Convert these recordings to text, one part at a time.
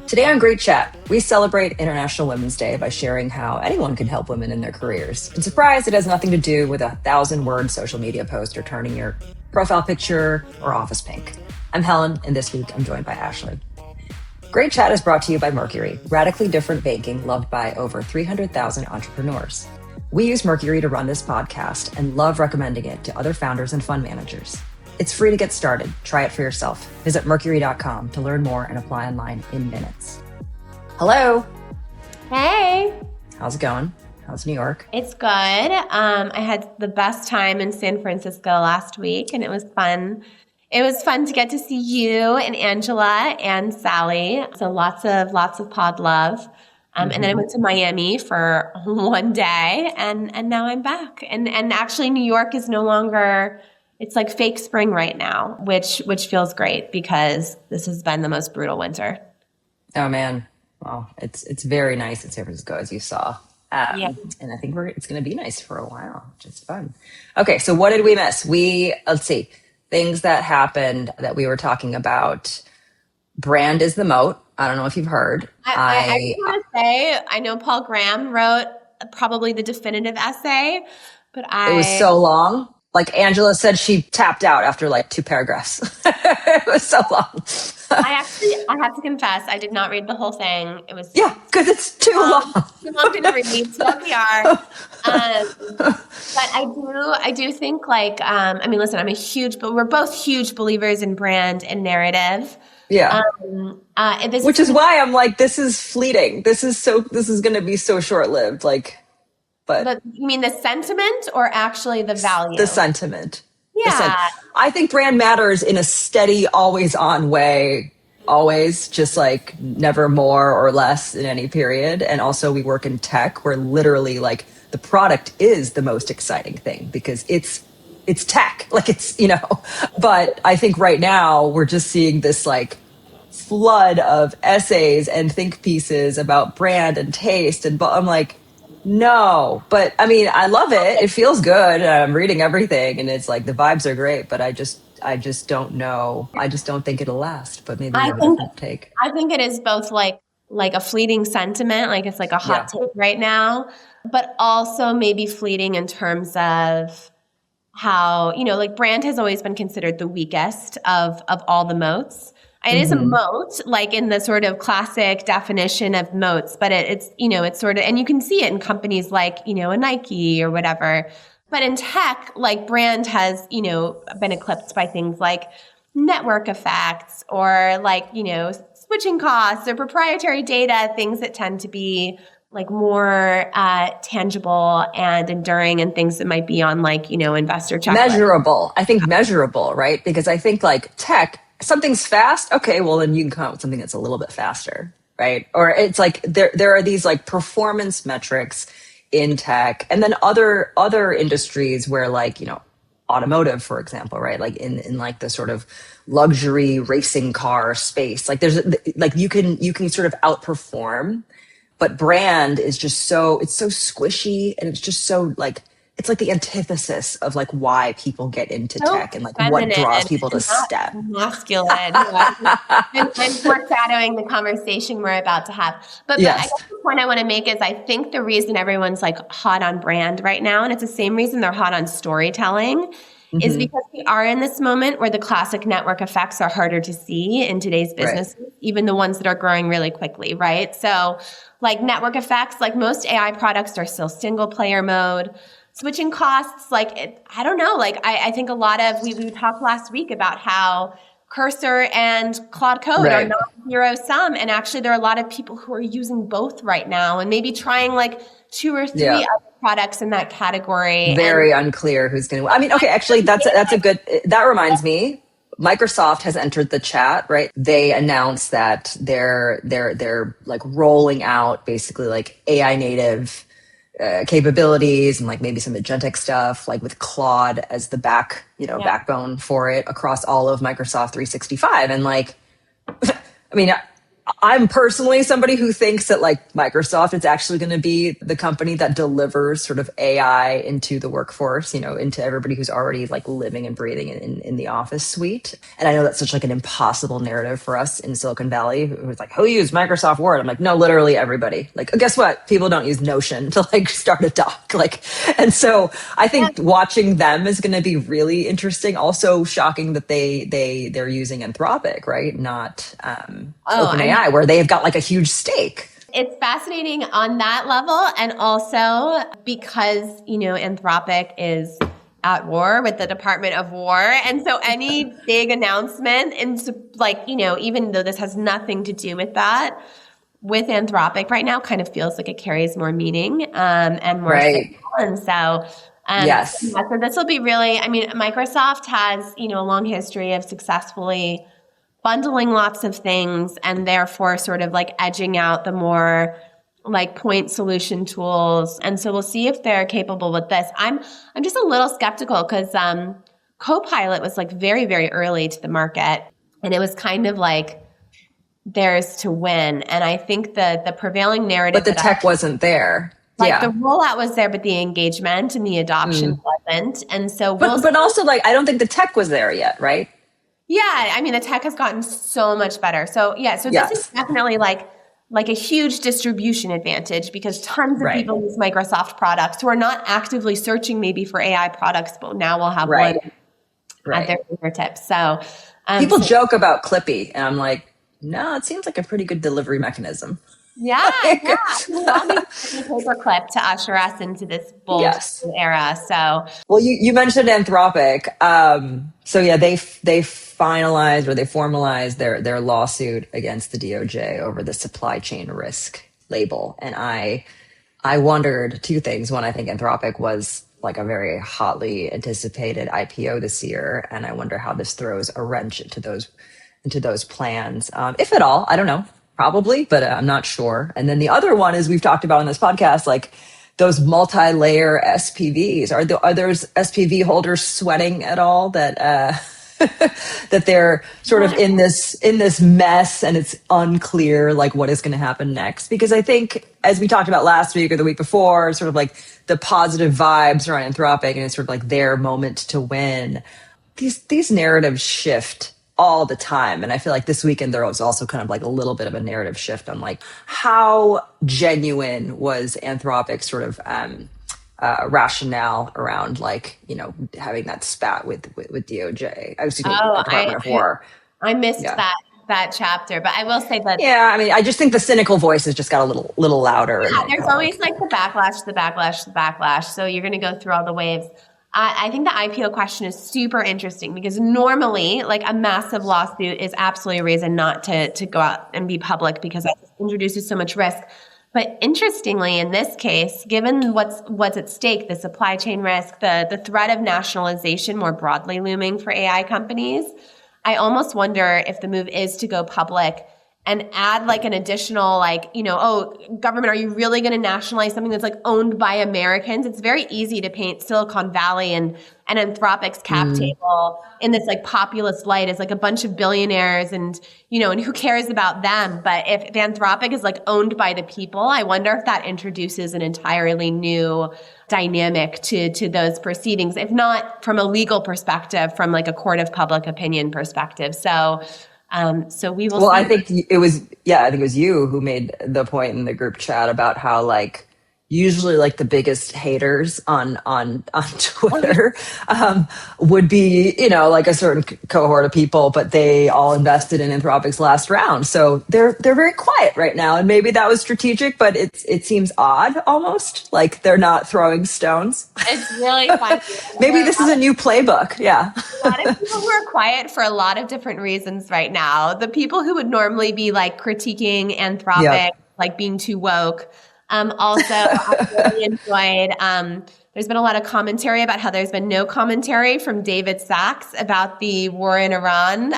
Today on Great Chat, we celebrate International Women's Day by sharing how anyone can help women in their careers. And surprise, it has nothing to do with a 1,000-word social media post or turning your profile picture or office pink. I'm Helen, and this week I'm joined by Ashley. Great Chat is brought to you by Mercury, radically different banking loved by over 300,000 entrepreneurs. We use Mercury to run this podcast and love recommending it to other founders and fund managers. It's free to get started. Try it for yourself. Visit mercury.com to learn more and apply online in minutes. Hello. Hey. How's it going? How's New York? It's good. I had the best time in San Francisco last week, and it was fun. It was fun to get to see you and Angela and Sally. So lots of pod love. And then I went to Miami for one day, and now I'm back. And actually, New York is no longer. It's like fake spring right now, which feels great because this has been the most brutal winter. Oh man, well, it's very nice in San Francisco, as you saw. And I think it's going to be nice for a while, which is fun. Okay, so what did we miss? Let's see, things that happened that we were talking about. Brand is the moat. I don't know if you've heard. I want to say, I know Paul Graham wrote probably the definitive essay, but it was so long. Like Angela said, she tapped out after like 2 paragraphs. It was so long. I have to confess, I did not read the whole thing. It was because it's too long. Too long to read. Too PR. But I do think like listen, but we're both huge believers in brand and narrative. Yeah. Which is why I'm like, this is fleeting. This is going to be so short-lived. Like. But you mean the sentiment or actually the value? The sentiment. Yeah. I think brand matters in a steady, always on way, always just like never more or less in any period. And also we work in tech where literally like the product is the most exciting thing because it's tech, like it's, but I think right now we're just seeing this like flood of essays and think pieces about brand and taste. And I'm like, no, but I mean, I love it. It feels good. I'm reading everything and it's like the vibes are great, but I just don't know. I just don't think it'll last, but maybe you have a different take. I think it is both like a fleeting sentiment, like it's like a hot take right now, but also maybe fleeting in terms of how, like brand has always been considered the weakest of all the moats. It is a moat, like in the sort of classic definition of moats, but it's sort of, and you can see it in companies like, a Nike or whatever. But in tech, like brand has, been eclipsed by things like network effects or like, switching costs or proprietary data, things that tend to be like more tangible and enduring and things that might be on like, investor checklist. Measurable. I think measurable, right? Because I think like tech, something's fast. Okay, well then you can come up with something that's a little bit faster, right? Or it's like there are these like performance metrics in tech, and then other industries where like automotive, for example, right? Like in like the sort of luxury racing car space, like there's like you can sort of outperform, but brand is just it's so squishy and it's just so like. It's like the antithesis of like why people get into tech and like what draws people to step. Masculine. And foreshadowing the conversation we're about to have. But I guess the point I want to make is I think the reason everyone's like hot on brand right now, and it's the same reason they're hot on storytelling, is because we are in this moment where the classic network effects are harder to see in today's business, even the ones that are growing really quickly, right? So like network effects, like most AI products are still single player mode. Switching costs, I don't know. Like, I think a lot of, we talked last week about how Cursor and Claude Code are not zero sum. And actually, there are a lot of people who are using both right now and maybe trying like 2 or 3 other products in that category. Very unclear who's going to, I mean, okay, actually, that's a good, that reminds me. Microsoft has entered the chat, right? They announced that they're like rolling out basically like AI native capabilities and like maybe some agentic stuff, like with Claude as the backbone for it across all of Microsoft 365. And like, I mean, I'm personally somebody who thinks that like Microsoft is actually going to be the company that delivers sort of AI into the workforce, into everybody who's already like living and breathing in the office suite. And I know that's such like an impossible narrative for us in Silicon Valley, who's like, who use Microsoft Word? I'm like, no, literally everybody. Like, guess what? People don't use Notion to like start a doc. Like, and so I think watching them is going to be really interesting. Also shocking that they're using Anthropic, right? Not OpenAI, where they've got like a huge stake. It's fascinating on that level. And also because, Anthropic is at war with the Department of War. And so any big announcement, and like, even though this has nothing to do with that, with Anthropic right now kind of feels like it carries more meaning and more signal. And so yes. So this will be really, Microsoft has, a long history of successfully bundling lots of things and therefore sort of like edging out the more like point solution tools. And so we'll see if they're capable with this. I'm just a little skeptical because Copilot was like very, very early to the market. And it was kind of like theirs to win. And I think the prevailing narrative. But the tech wasn't there. Like the rollout was there, but the engagement and the adoption wasn't. And so but also like, I don't think the tech was there yet, right? Yeah. The tech has gotten so much better. So this is definitely like a huge distribution advantage because tons of people use Microsoft products who are not actively searching maybe for AI products, but now we'll have one at their fingertips. So people joke about Clippy and I'm like, no, it seems like a pretty good delivery mechanism. Yeah. We all need a paperclip to usher us into this bold era. So, well, you mentioned Anthropic. They finalized or they formalized their lawsuit against the DOJ over the supply chain risk label, and I wondered two things. One, I think Anthropic was like a very hotly anticipated IPO this year, and I wonder how this throws a wrench into those plans, if at all. I don't know. Probably, but I'm not sure. And then the other one is we've talked about on this podcast, like those multi-layer SPVs. Are those SPV holders sweating at all that that they're sort of in this mess and it's unclear like what is going to happen next? Because I think, as we talked about last week or the week before, sort of like the positive vibes around Anthropic and it's sort of like their moment to win. These narratives shift all the time. And I feel like this weekend there was also kind of like a little bit of a narrative shift on like how genuine was Anthropic's sort of rationale around like, having that spat with DOJ. Department of War. I missed that chapter, but I will say that. Yeah, I just think the cynical voices just got a little louder. Yeah, there's always like the backlash. So you're going to go through all the waves. I think the IPO question is super interesting because normally like a massive lawsuit is absolutely a reason not to go out and be public because it introduces so much risk. But interestingly, in this case, given what's at stake, the supply chain risk, the threat of nationalization more broadly looming for AI companies, I almost wonder if the move is to go public and add like an additional like, government, are you really going to nationalize something that's like owned by Americans? It's very easy to paint Silicon Valley and Anthropic's cap table in this like populist light as like a bunch of billionaires and, and who cares about them? But if Anthropic is like owned by the people, I wonder if that introduces an entirely new dynamic to those proceedings, if not from a legal perspective, from like a court of public opinion perspective. So we will. Well, I think it was you who made the point in the group chat about how like usually like the biggest haters on Twitter would be, like a certain cohort of people, but they all invested in Anthropic's last round. So they're very quiet right now. And maybe that was strategic, but it seems odd almost like they're not throwing stones. It's really fun. Maybe this is a new playbook. Yeah. A lot of people who are quiet for a lot of different reasons right now. The people who would normally be like critiquing Anthropic, like being too woke. Also, I really enjoyed, there's been a lot of commentary about how there's been no commentary from David Sachs about the war in Iran.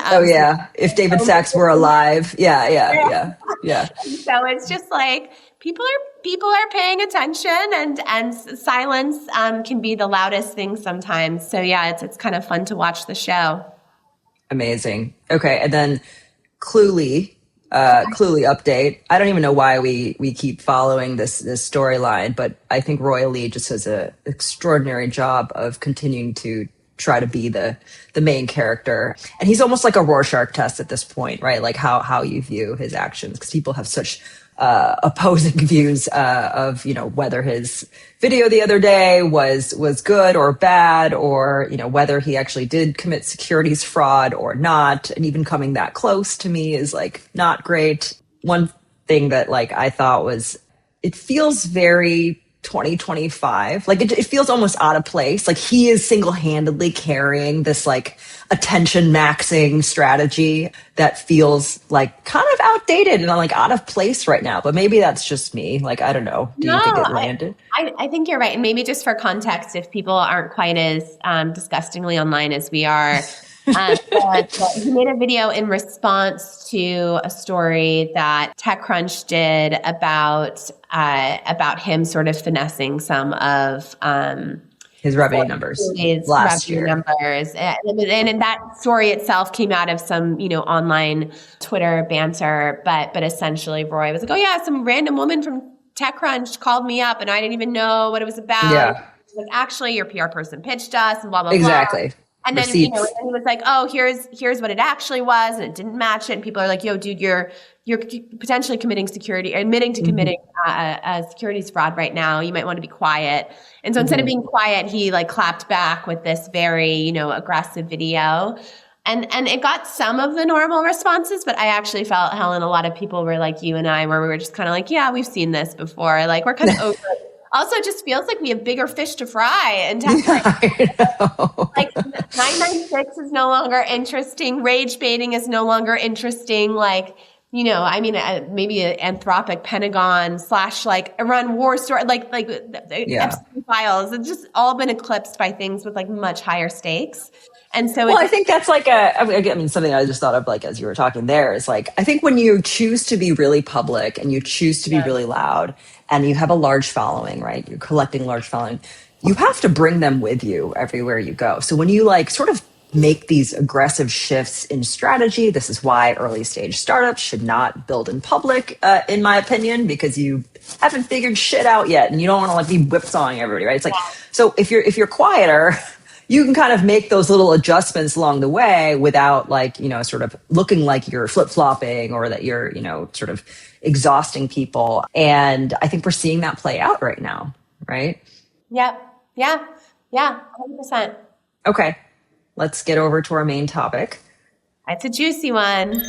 If David Sachs were alive. Yeah. So it's just like people are paying attention and silence can be the loudest thing sometimes. So yeah, it's kind of fun to watch the show. Amazing. Okay. And then Cluely Clearly update. I don't even know why we keep following this storyline, but I think Roy Lee just does an extraordinary job of continuing to try to be the main character. And he's almost like a Rorschach test at this point, right? Like how you view his actions, because people have such opposing views of, you know, whether his video the other day was good or bad, or, you know, whether he actually did commit securities fraud or not. And even coming that close to me is like not great. One thing that like I thought was, it feels very 2025. Like it feels almost out of place. Like he is single-handedly carrying this like attention maxing strategy that feels like kind of outdated and like out of place right now. But maybe that's just me. Like, I don't know. Do you think it landed? I think you're right. And maybe just for context, if people aren't quite as disgustingly online as we are, but he made a video in response to a story that TechCrunch did about him sort of finessing some of his revenue numbers last year. And that story itself came out of some, you know, online Twitter banter, but essentially Roy was like, oh yeah, some random woman from TechCrunch called me up and I didn't even know what it was about. Yeah. Like, actually your PR person pitched us and blah, blah, blah. Exactly. And then, you know, and he was like, oh, here's what it actually was. And it didn't match it. And people are like, yo, dude, you're potentially committing admitting to committing a securities fraud right now. You might want to be quiet. And so instead of being quiet, he like clapped back with this very, you know, aggressive video. And it got some of the normal responses, but I actually felt, Helen, a lot of people were like you and I, where we were just kind of like, yeah, we've seen this before. Like, we're kind of over it. Also, it just feels like we have bigger fish to fry. And like 996 is no longer interesting. Rage baiting is no longer interesting. Like, you know, I mean, maybe an Anthropic Pentagon / like Iran war story, like Epstein files. It's just all been eclipsed by things with like much higher stakes. And so, well, I think that's like something I just thought of, like, as you were talking there, is like, I think when you choose to be really public and you choose to be really loud and you have a large following, right? You're collecting large following, you have to bring them with you everywhere you go. So when you like sort of make these aggressive shifts in strategy, this is why early stage startups should not build in public, in my opinion, because you haven't figured shit out yet and you don't want to like be whipsawing everybody, right? It's like, so if you're quieter, you can kind of make those little adjustments along the way without like, you know, sort of looking like you're flip-flopping or that you're, you know, sort of exhausting people. And I think we're seeing that play out right now, right? Yep. Yeah. 100%. Okay. Let's get over to our main topic. It's a juicy one.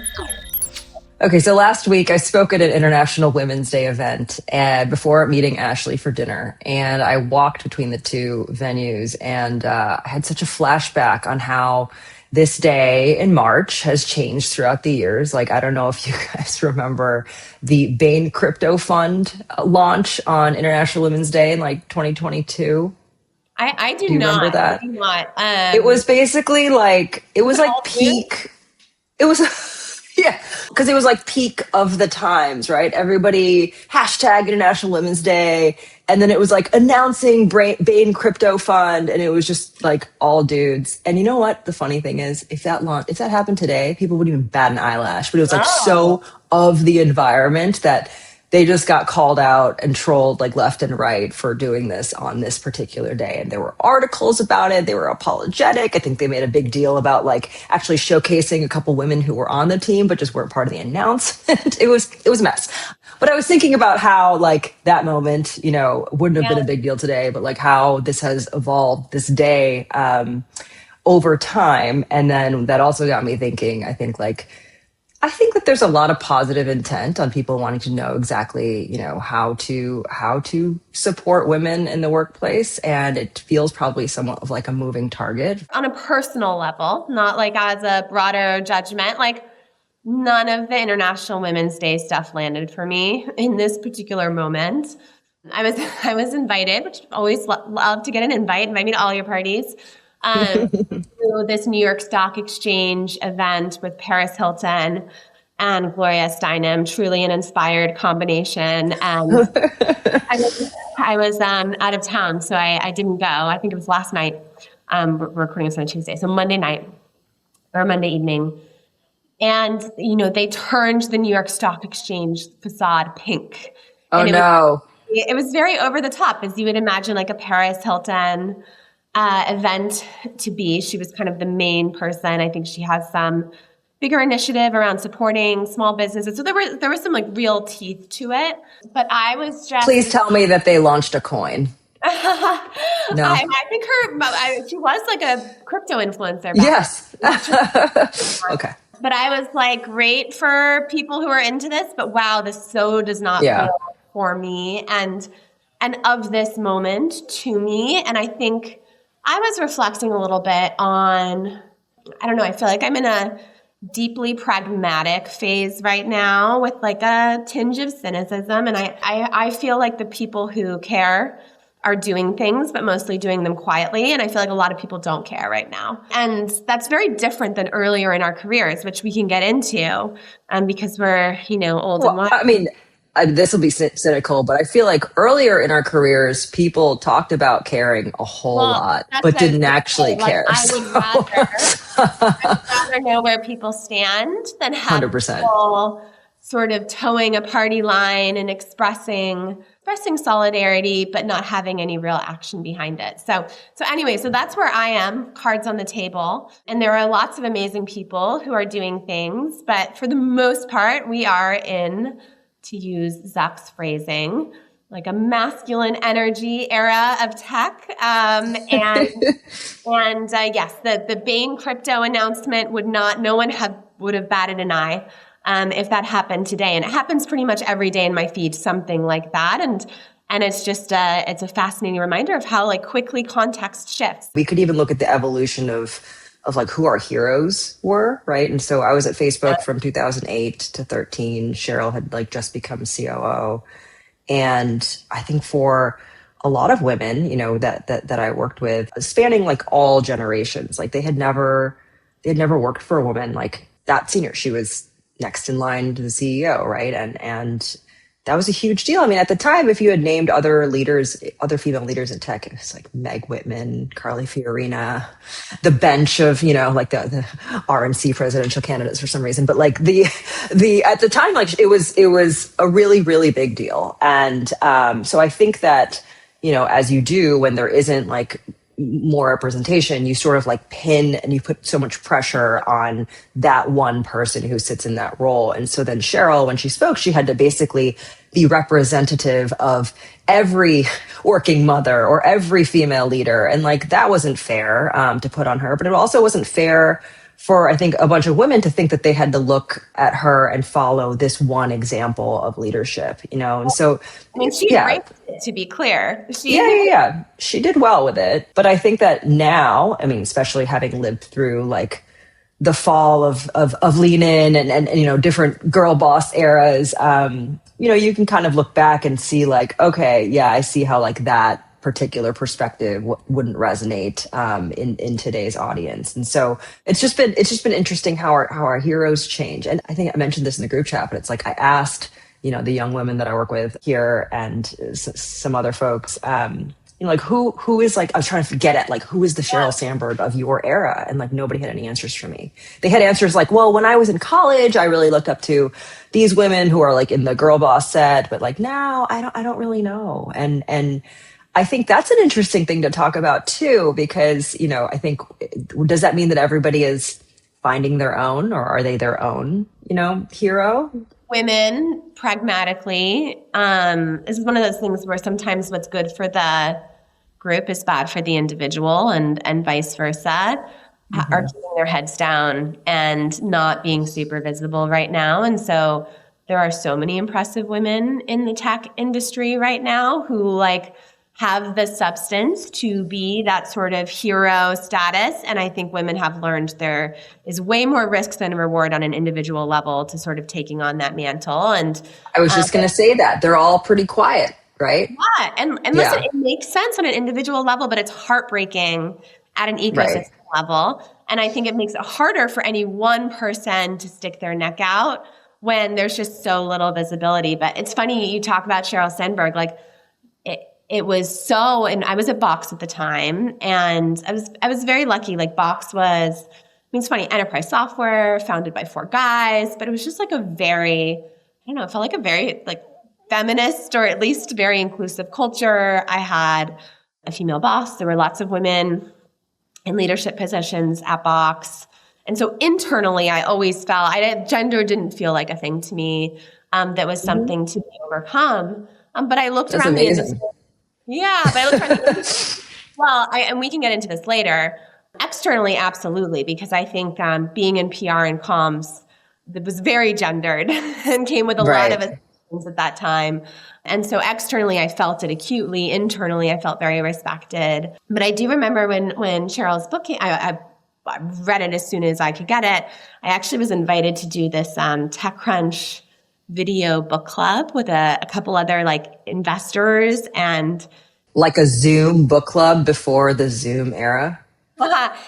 Okay, so last week I spoke at an International Women's Day event before meeting Ashley for dinner, and I walked between the two venues, and I had such a flashback on how this day in March has changed throughout the years. Like, I don't know if you guys remember the Bain Crypto Fund launch on International Women's Day in like 2022. I do you not remember that? I do not. It was basically like, it was like peak. It was... Yeah, because it was like peak of the times, right? Everybody hashtag International Women's Day. And then it was like announcing Bain Crypto Fund. And it was just like all dudes. And you know what? The funny thing is, if that happened today, people wouldn't even bat an eyelash. But it was like so of the environment that they just got called out and trolled like left and right for doing this on this particular day. And there were articles about it. They were apologetic. I think they made a big deal about like actually showcasing a couple women who were on the team, but just weren't part of the announcement. It was a mess. But I was thinking about how like that moment, you know, wouldn't have been a big deal today, but like how this has evolved this day over time. And then that also got me thinking, I think that there's a lot of positive intent on people wanting to know exactly, you know, how to support women in the workplace. And it feels probably somewhat of like a moving target. On a personal level, not like as a broader judgment, like none of the International Women's Day stuff landed for me in this particular moment. I was invited, which I always love to get an invite me to all your parties. To this New York Stock Exchange event with Paris Hilton and Gloria Steinem, truly an inspired combination. And I was out of town, so I didn't go. I think it was last night. We're recording this on a Tuesday, so Monday night or Monday evening. And, they turned the New York Stock Exchange facade pink. Oh, And no. It was very over the top, as you would imagine, like a Paris Hilton event to be. She was kind of the main person. I think she has some bigger initiative around supporting small businesses. So there was some like real teeth to it. But I was just... Please tell me that they launched a coin. No. I think she was like a crypto influencer. Yes. Okay. But I was like, great for people who are into this, but wow, this so does not feel for me and of this moment to me. And I think I was reflecting a little bit on, I don't know, I feel like I'm in a deeply pragmatic phase right now with like a tinge of cynicism. And I feel like the people who care are doing things, but mostly doing them quietly. And I feel like a lot of people don't care right now. And that's very different than earlier in our careers, which we can get into because we're, old and wise. I mean, this will be cynical, but I feel like earlier in our careers, people talked about caring a whole lot, but didn't actually care. I'd rather know where people stand than have 100%. people sort of towing a party line and expressing solidarity, but not having any real action behind it. So anyway, so that's where I am, cards on the table. And there are lots of amazing people who are doing things, but for the most part, we are in, to use Zuck's phrasing, like a masculine energy era of tech. Yes, the Bain crypto announcement no one would have batted an eye if that happened today. And it happens pretty much every day in my feed, something like that. And it's just it's a fascinating reminder of how like quickly context shifts. We could even look at the evolution of like who our heroes were, right? And so I was at Facebook from 2008 to 13. Sheryl had like just become COO. And I think for a lot of women, that I worked with, spanning like all generations, like they had never worked for a woman like that senior. She was next in line to the CEO, right? And that was a huge deal. I mean, at the time, if you had named other female leaders in tech, it was like Meg Whitman, Carly Fiorina, the bench of, like the RNC presidential candidates for some reason. But like the at the time, like it was a really, really big deal. And so I think that, as you do when there isn't like more representation, you sort of like pin and you put so much pressure on that one person who sits in that role. And so then Sheryl, when she spoke, she had to basically be representative of every working mother or every female leader. And like, that wasn't fair to put on her, but it also wasn't fair for, I think, a bunch of women to think that they had to look at her and follow this one example of leadership, And so, I mean, she embraced it, to be clear. She did well with it. But I think that now, I mean, especially having lived through like the fall of Lean In and different girl boss eras, you can kind of look back and see like, okay, yeah, I see how like that particular perspective wouldn't resonate in today's audience. And so it's just been interesting how our heroes change. And I think I mentioned this in the group chat, but it's like I asked, the young women that I work with here and some other folks, like who is like, I was trying to get at like, who is the Sheryl Sandberg of your era? And like, nobody had any answers for me. They had answers like, well, when I was in college, I really looked up to these women who are like in the girl boss set, but like now I don't really know. And I think that's an interesting thing to talk about too, because, I think, does that mean that everybody is finding their own, or are they their own, hero? Women, pragmatically, this is one of those things where sometimes what's good for the group is bad for the individual and vice versa, are keeping their heads down and not being super visible right now. And so there are so many impressive women in the tech industry right now who like have the substance to be that sort of hero status. And I think women have learned there is way more risk than reward on an individual level to sort of taking on that mantle. And I was just going to say that they're all pretty quiet, right? Yeah. And listen, it makes sense on an individual level, but it's heartbreaking at an ecosystem level. And I think it makes it harder for any one person to stick their neck out when there's just so little visibility. But it's funny you talk about Sheryl Sandberg, like it was so, and I was at Box at the time, and I was very lucky. Like Box was it's funny, enterprise software founded by 4 guys, but it was just like a very, I don't know, it felt like a very like feminist or at least very inclusive culture. I had a female boss. There were lots of women in leadership positions at Box. And so internally, I always felt, gender didn't feel like a thing to me that was something to be overcome. But I looked around the industry. Yeah, but I looked around the industry. Well, and we can get into this later. Externally, absolutely, because I think being in PR and comms, that was very gendered and came with a lot of assumptions at that time. And so externally, I felt it acutely. Internally, I felt very respected. But I do remember when Sheryl's book came, I read it as soon as I could get it. I actually was invited to do this TechCrunch video book club with a couple other like investors and like a Zoom book club before the Zoom era.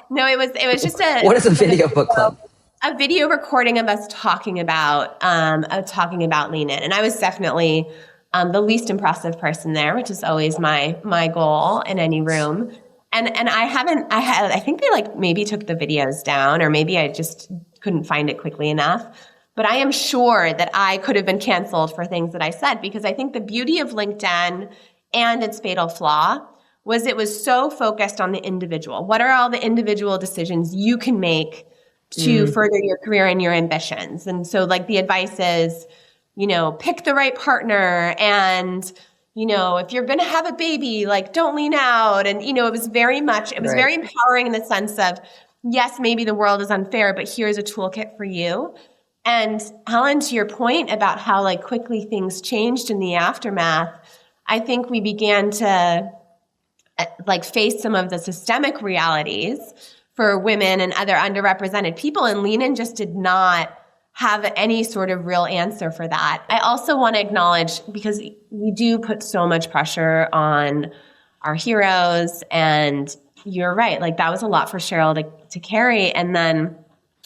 No, it was just what is a video book club? A video recording of us talking about Lean In, and I was definitely the least impressive person there, which is always my goal in any room. And I think they like maybe took the videos down, or maybe I just couldn't find it quickly enough. But I am sure that I could have been canceled for things that I said, because I think the beauty of LinkedIn and its fatal flaw was it was so focused on the individual. What are all the individual decisions you can make to further your career and your ambitions? And so like the advice is, pick the right partner, and, if you're going to have a baby, like don't lean out. And, it was very empowering in the sense of, yes, maybe the world is unfair, but here's a toolkit for you. And Helen, to your point about how like quickly things changed in the aftermath, I think we began to like face some of the systemic realities for women and other underrepresented people. And Lean In just did not have any sort of real answer for that. I also want to acknowledge, because we do put so much pressure on our heroes, and you're right, like that was a lot for Sheryl to carry. And then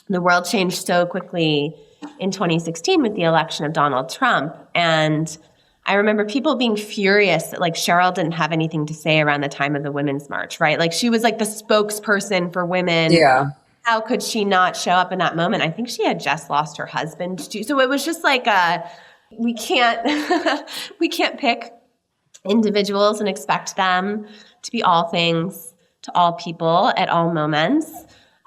the world changed so quickly in 2016 with the election of Donald Trump. And I remember people being furious that like Sheryl didn't have anything to say around the time of the Women's March, right? Like she was like the spokesperson for women. Yeah. How could she not show up in that moment? I think she had just lost her husband too. So it was just like we can't pick individuals and expect them to be all things to all people at all moments.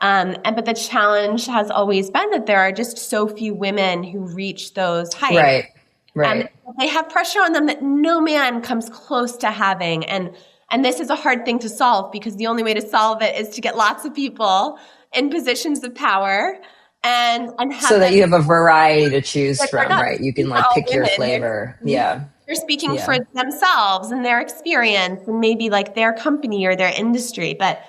But the challenge has always been that there are just so few women who reach those heights. Right. They have pressure on them that no man comes close to having. And this is a hard thing to solve, because the only way to solve it is to get lots of people in positions of power and have so that you have a variety to choose from, right? You can like pick your flavor. Yeah. They're speaking for themselves and their experience and maybe like their company or their industry. But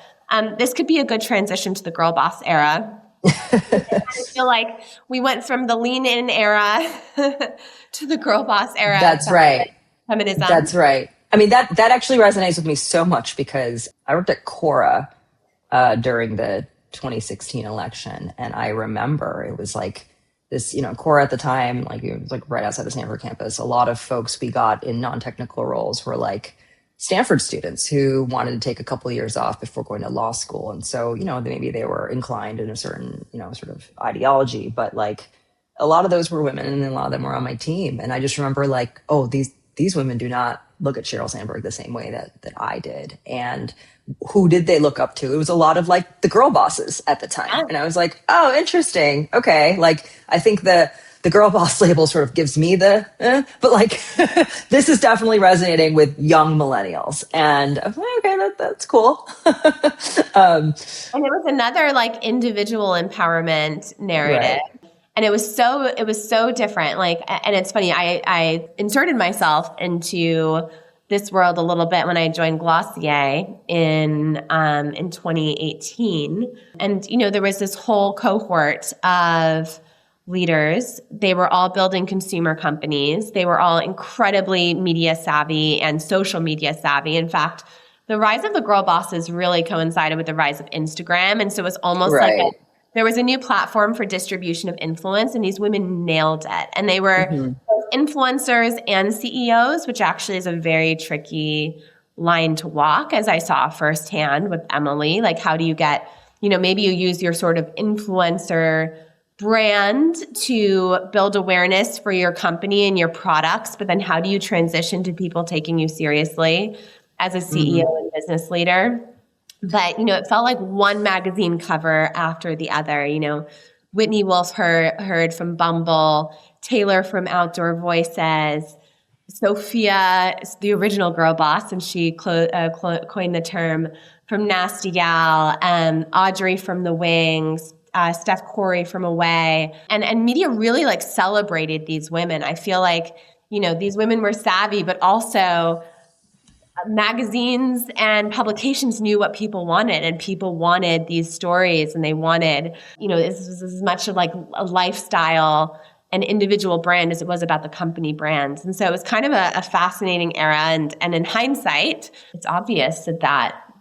this could be a good transition to the girl boss era. I feel like we went from the Lean In era to the girl boss era. That's right. Feminism. That's right. I mean, that actually resonates with me so much, because I worked at Quora during the 2016 election. And I remember it was like this, Quora at the time, like it was like right outside the Stanford campus. A lot of folks we got in non-technical roles were like Stanford students who wanted to take a couple of years off before going to law school. And so, maybe they were inclined in a certain, sort of ideology, but like a lot of those were women, and a lot of them were on my team. And I just remember like, oh, these women do not look at Sheryl Sandberg the same way that I did. And who did they look up to? It was a lot of like the girl bosses at the time. And I was like, oh, interesting. Okay. Like, I think the girl boss label sort of gives me but like, this is definitely resonating with young millennials. And I was like, okay, that's cool. And it was another like individual empowerment narrative. Right. And it was so different. Like, and it's funny, I inserted myself into this world a little bit when I joined Glossier in 2018. And, there was this whole cohort of leaders. They were all building consumer companies. They were all incredibly media savvy and social media savvy. In fact, the rise of the girl bosses really coincided with the rise of Instagram. And so it was almost like there was a new platform for distribution of influence, and these women nailed it. And they were both influencers and CEOs, which actually is a very tricky line to walk, as I saw firsthand with Emily. Like, how do you get maybe you use your sort of influencer brand to build awareness for your company and your products, but then how do you transition to people taking you seriously as a CEO and business leader? But, it felt like one magazine cover after the other, Whitney Wolf Herd from Bumble, Taylor from Outdoor Voices, Sophia, the original girl boss, and she coined the term, from Nasty Gal, Audrey from The Wings, Steph Corey from Away, and media really like celebrated these women. I feel like, these women were savvy, but also magazines and publications knew what people wanted, and people wanted these stories, and they wanted, this was as much of like a lifestyle and individual brand as it was about the company brands. And so it was kind of a fascinating era. And in hindsight, it's obvious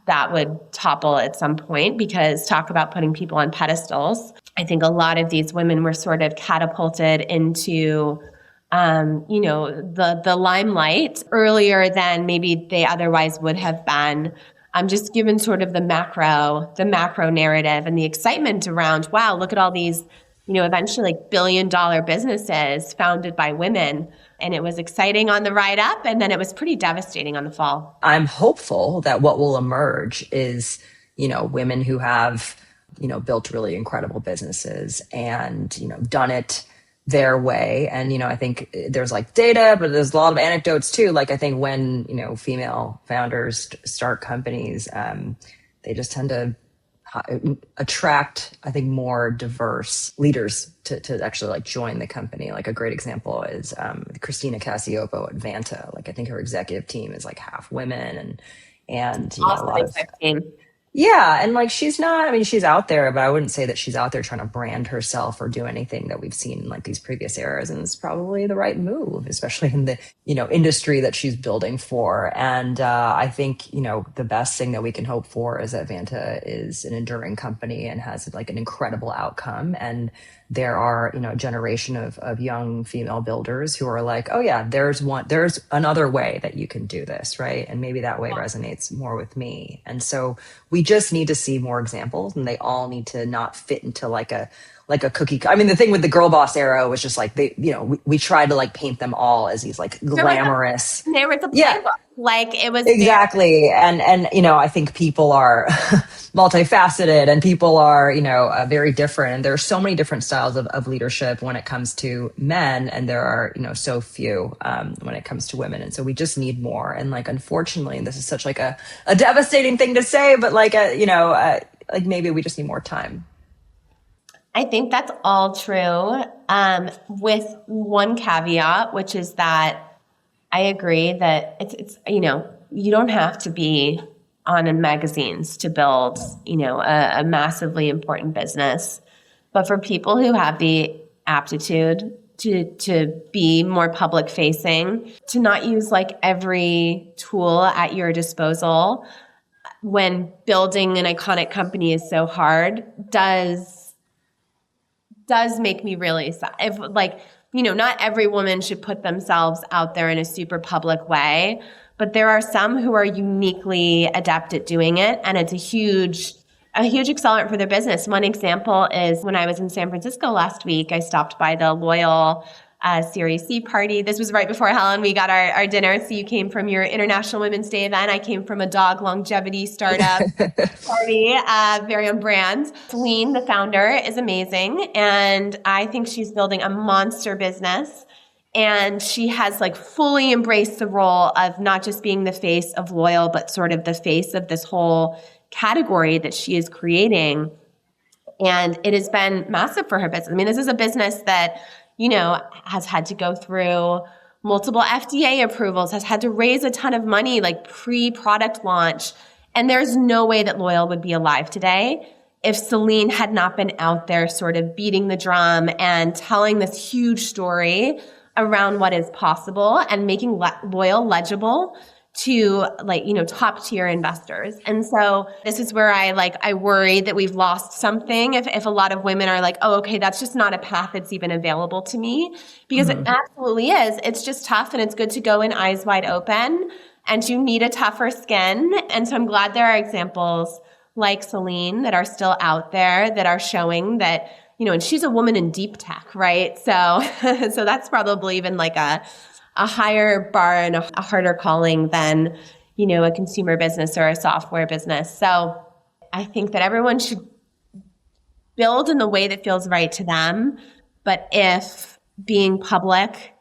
that would topple at some point, because talk about putting people on pedestals. I think a lot of these women were sort of catapulted into the limelight earlier than maybe they otherwise would have been, just given sort of the macro narrative and the excitement around, wow, look at all these, eventually like billion-dollar businesses founded by women. And it was exciting on the ride up, and then it was pretty devastating on the fall. I'm hopeful that what will emerge is, women who have, built really incredible businesses and, done it their way. And, I think there's like data, but there's a lot of anecdotes too. Like I think when, female founders start companies, they just tend to attract, I think, more diverse leaders to actually like join the company. Like a great example is Christina Cassiopo at Vanta. Like I think her executive team is like half women and awesome, a lot of team. Yeah. And like, she's out there, but I wouldn't say that she's out there trying to brand herself or do anything that we've seen in like these previous eras. And it's probably the right move, especially in the, industry that she's building for. And I think, the best thing that we can hope for is that Vanta is an enduring company and has like an incredible outcome. And there are, a generation of young female builders who are like, oh yeah, there's another way that you can do this, right? And maybe that way resonates more with me. And so we just need to see more examples, and they all need to not fit into like a cookie. I mean, the thing with the girl boss era was just like we tried to like paint them all as these like glamorous. There was a playbook. Like it was exactly. And I think people are multifaceted, and people are, very different. And there are so many different styles of leadership when it comes to men. And there are, so few when it comes to women. And so we just need more. And like, unfortunately, this is such like a devastating thing to say, but like, like maybe we just need more time. I think that's all true, with one caveat, which is that I agree that it's you don't have to be on in magazines to build, a massively important business. But for people who have the aptitude to be more public facing, to not use like every tool at your disposal when building an iconic company is so hard, does make me really sad. If like, not every woman should put themselves out there in a super public way, but there are some who are uniquely adept at doing it. And it's a huge accelerant for their business. One example is when I was in San Francisco last week, I stopped by the Loyal Series C party. This was right before Helen. We got our dinner. So you came from your International Women's Day event. I came from a dog longevity startup party, very on brand. Celine, the founder, is amazing. And I think she's building a monster business. And she has like fully embraced the role of not just being the face of Loyal, but sort of the face of this whole category that she is creating. And it has been massive for her business. I mean, this is a business that has had to go through multiple FDA approvals, has had to raise a ton of money, like pre-product launch. And there's no way that Loyal would be alive today if Celine had not been out there sort of beating the drum and telling this huge story around what is possible and making Loyal legible to top tier investors. And so this is where I worry that we've lost something if a lot of women are like, oh, okay, that's just not a path that's even available to me, because it absolutely is. It's just tough, and it's good to go in eyes wide open, and you need a tougher skin. And so I'm glad there are examples like Celine that are still out there that are showing that, and she's a woman in deep tech, right? So, so that's probably even like a higher bar and a harder calling than, a consumer business or a software business. So I think that everyone should build in the way that feels right to them. But if being public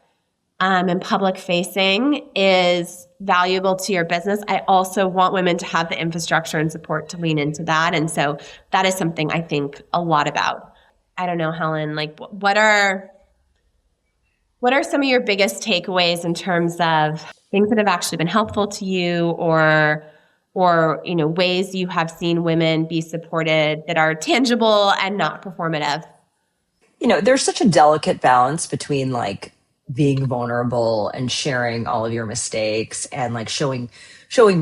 and public facing is valuable to your business, I also want women to have the infrastructure and support to lean into that. And so that is something I think a lot about. I don't know, Helen, like what are some of your biggest takeaways in terms of things that have actually been helpful to you or ways you have seen women be supported that are tangible and not performative? There's such a delicate balance between like being vulnerable and sharing all of your mistakes and like showing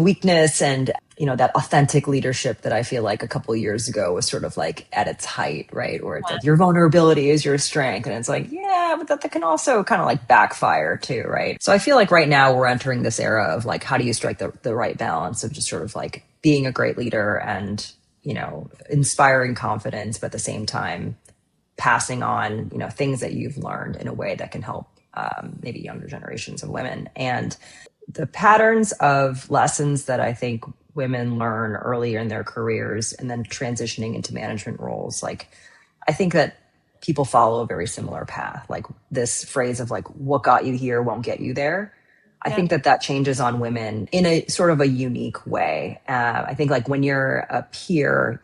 weakness and, that authentic leadership that I feel like a couple of years ago was sort of like at its height, right? Where it's like your vulnerability is your strength. And it's like, yeah, but that can also kind of like backfire too, right? So I feel like right now we're entering this era of like, how do you strike the right balance of just sort of like being a great leader and, inspiring confidence, but at the same time, passing on, things that you've learned in a way that can help maybe younger generations of women. And the patterns of lessons that I think women learn earlier in their careers and then transitioning into management roles, like I think that people follow a very similar path. Like this phrase of like, what got you here won't get you there. I think that changes on women in a sort of a unique way. I think like when you're a peer,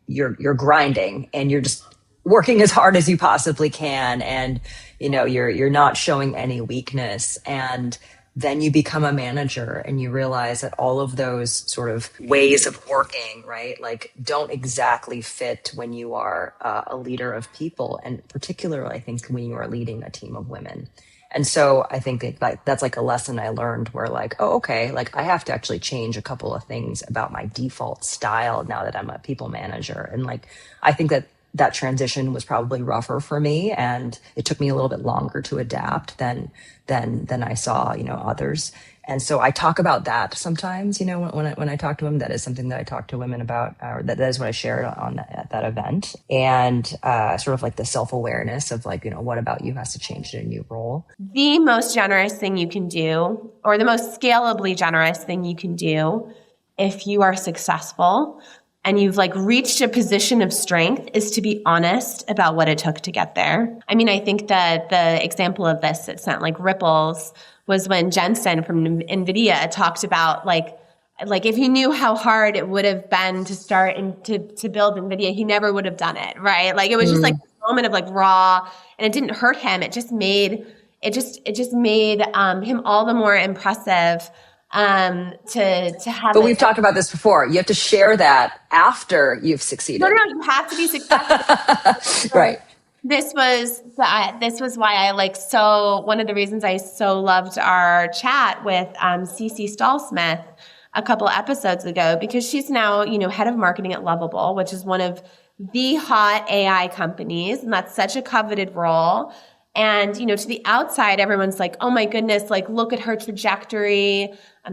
you're grinding and you're just working as hard as you possibly can. And, you're not showing any weakness. And then you become a manager and you realize that all of those sort of ways of working, right? Like don't exactly fit when you are a leader of people. And particularly, I think when you are leading a team of women. And so I think that's like a lesson I learned where like, oh, okay, like I have to actually change a couple of things about my default style now that I'm a people manager. And like, I think that transition was probably rougher for me and it took me a little bit longer to adapt than I saw, others. And so I talk about that sometimes, when I talk to them. That is something that I talk to women about, or that is what I shared at that event. And sort of like the self-awareness of like, what about you has to change in a new role. The most generous thing you can do, or the most scalably generous thing you can do if you are successful and you've like reached a position of strength, is to be honest about what it took to get there. I mean, I think that the example of this that sent like ripples was when Jensen from NVIDIA talked about like if he knew how hard it would have been to start and to build NVIDIA, he never would have done it, right? Like it was just like a moment of like raw, and it didn't hurt him. It just made him all the more impressive to have. But we've talked about this before. You have to share that after you've succeeded. No, you have to be successful. Right. This was why I one of the reasons I so loved our chat with Cece Stahlsmith a couple episodes ago, because she's now, head of marketing at Lovable, which is one of the hot AI companies. And that's such a coveted role. And, to the outside, everyone's like, oh my goodness, like look at her trajectory.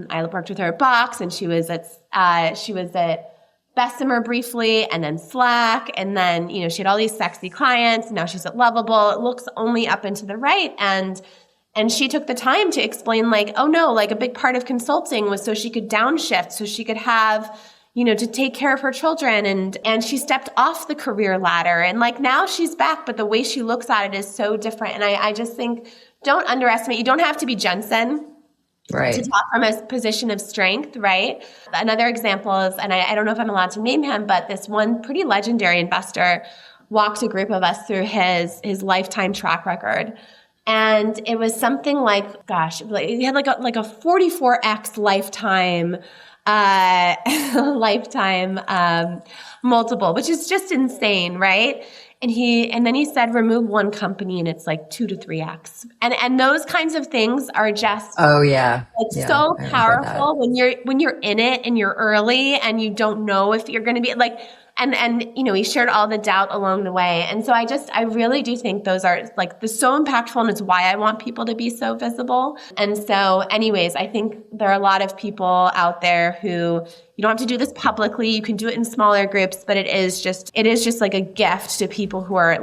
I worked with her at Box, and she was at Bessemer briefly, and then Slack, and then, she had all these sexy clients, and now she's at Lovable. It looks only up and to the right. And she took the time to explain like, oh no, like a big part of consulting was so she could downshift, so she could have, to take care of her children. And she stepped off the career ladder, and like now she's back, but the way she looks at it is so different. And I just think, don't underestimate. You don't have to be Jensen. Right. To talk from a position of strength, right? Another example is, and I don't know if I'm allowed to name him, but this one pretty legendary investor walked a group of us through his lifetime track record. And it was something like, he had like a 44x lifetime multiple, which is just insane, right? And then he said, remove one company and it's like 2 to 3x. And those kinds of things are just so powerful when you're in it and you're early and you don't know if you're going to be like, and we shared all the doubt along the way. And so I really do think those are like so impactful, and it's why I want people to be so visible. And so anyways, I think there are a lot of people out there who you don't have to do this publicly. You can do it in smaller groups, but it is just like a gift to people who are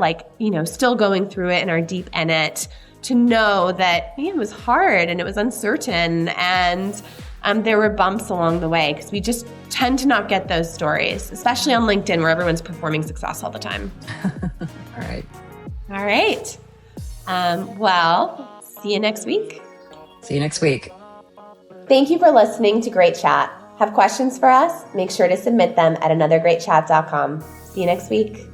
still going through it and are deep in it, to know that it was hard and it was uncertain, and there were bumps along the way, because we just tend to not get those stories, especially on LinkedIn where everyone's performing success all the time. All right. Well, see you next week. Thank you for listening to Great Chat. Have questions for us? Make sure to submit them at anothergreatchat.com. See you next week.